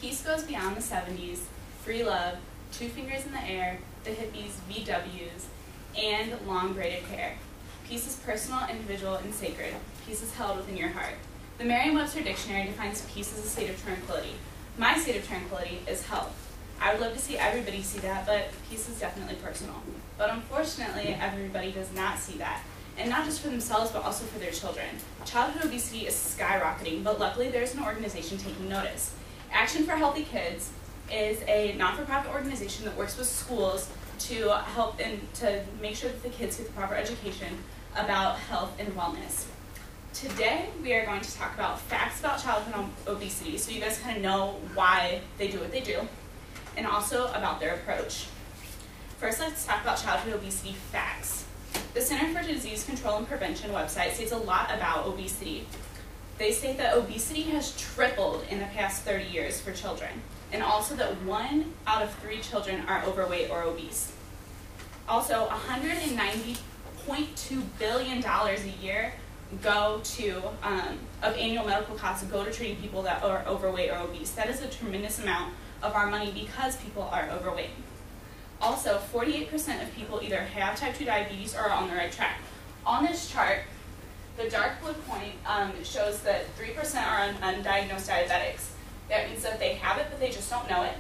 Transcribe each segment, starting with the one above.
Peace goes beyond the 70s, free love, two fingers in the air, the hippies, VWs, and long braided hair. Peace is personal, individual, and sacred. Peace is held within your heart. The Merriam-Webster Dictionary defines peace as a state of tranquility. My state of tranquility is health. I would love to see everybody see that, but peace is definitely personal. But unfortunately, everybody does not see that. And not just for themselves, but also for their children. Childhood obesity is skyrocketing, but luckily there's an organization taking notice. Action for Healthy Kids is a not-for-profit organization that works with schools to help and to make sure that the kids get the proper education about health and wellness. Today, we are going to talk about facts about childhood obesity, so you guys kind of know why they do what they do, and also about their approach. First, let's talk about childhood obesity facts. The Center for Disease Control and Prevention website states a lot about obesity. They state that obesity has tripled in the past 30 years for children, and also that 1 out of 3 children are overweight or obese. Also, $190.2 billion a year go to, of annual medical costs go to treating people that are overweight or obese. That is a tremendous amount of our money because people are overweight. Also, 48% of people either have type 2 diabetes or are on the right track. On this chart, the dark blue point shows that 3% are undiagnosed diabetics. That means that they have it, but they just don't know it.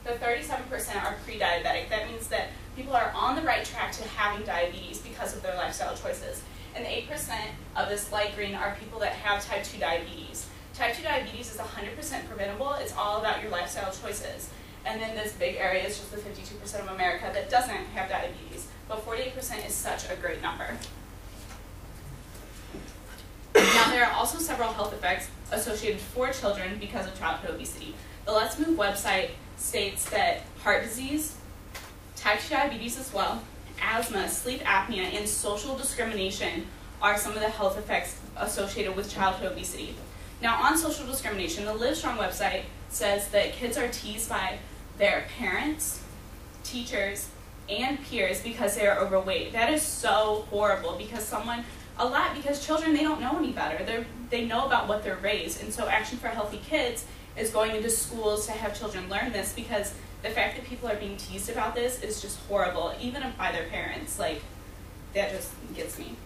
The 37% are pre-diabetic. That means that people are on the right track to having diabetes because of their lifestyle choices. And the 8% of this light green are people that have type 2 diabetes. Type 2 diabetes is 100% preventable. It's all about your lifestyle choices. And then this big area is just the 52% of America that doesn't have diabetes. But 48% is such a great number. Now, there are also several health effects associated for children because of childhood obesity. The Let's Move website states that heart disease, type 2 diabetes as well, asthma, sleep apnea, and social discrimination are some of the health effects associated with childhood obesity. Now, on social discrimination, the Livestrong website says that kids are teased by their parents, teachers, and peers because they are overweight. That is so horrible because children, they don't know any better. They know about what they're raised. And so Action for Healthy Kids is going into schools to have children learn this because the fact that people are being teased about this is just horrible, even by their parents. Like, that just gets me.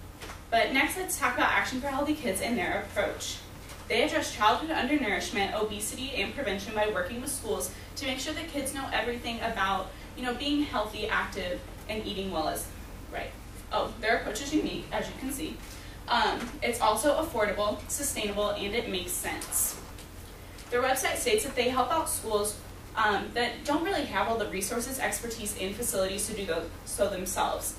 But next, let's talk about Action for Healthy Kids and their approach. They address childhood undernourishment, obesity, and prevention by working with schools to make sure that kids know everything about, being healthy, active, and eating well as right. Oh, their approach is unique, as you can see. It's also affordable, sustainable, and it makes sense. Their website states that they help out schools that don't really have all the resources, expertise, and facilities to do so themselves.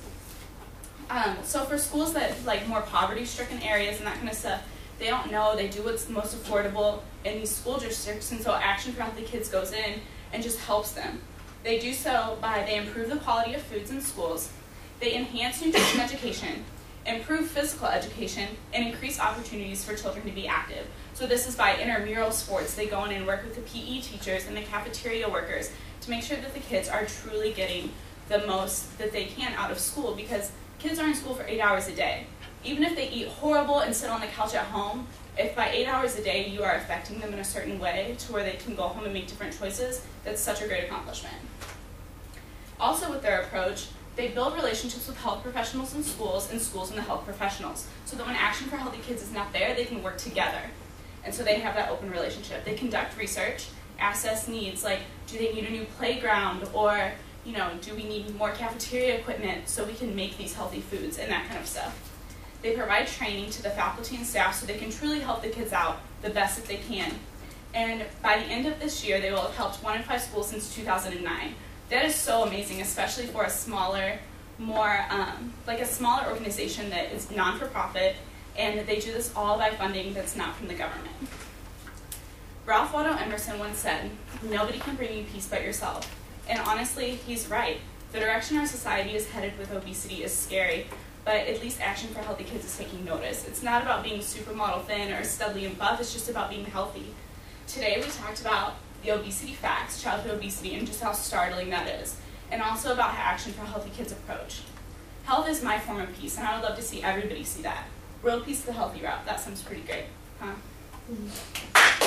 So for schools that like more poverty-stricken areas and that kind of stuff, they don't know, they do what's most affordable in these school districts, and so Action for Healthy Kids goes in and just helps them. They do so by, they improve the quality of foods in schools, they enhance nutrition education, improve physical education, and increase opportunities for children to be active. So this is by intramural sports. They go in and work with the PE teachers and the cafeteria workers to make sure that the kids are truly getting the most that they can out of school, because kids are in school for 8 hours a day. Even if they eat horrible and sit on the couch at home, if by 8 hours a day you are affecting them in a certain way to where they can go home and make different choices, that's such a great accomplishment. Also with their approach, they build relationships with health professionals in schools and schools and the health professionals, so that when Action for Healthy Kids is not there, they can work together. And so they have that open relationship. They conduct research, assess needs, like do they need a new playground, or do we need more cafeteria equipment so we can make these healthy foods and that kind of stuff. They provide training to the faculty and staff so they can truly help the kids out the best that they can. And by the end of this year, they will have helped 1 in 5 schools since 2009. That is so amazing, especially for a smaller, a smaller organization that is non-for-profit, and they do this all by funding that's not from the government. Ralph Waldo Emerson once said, "Nobody can bring you peace but yourself." And honestly, he's right. The direction our society is headed with obesity is scary, but at least Action for Healthy Kids is taking notice. It's not about being supermodel thin or studly and buff, it's just about being healthy. Today we talked about the obesity facts, childhood obesity, and just how startling that is, and also about how Action for Healthy Kids approach. Health is my form of peace, and I would love to see everybody see that. World peace the healthy route. That sounds pretty great, huh? Mm-hmm.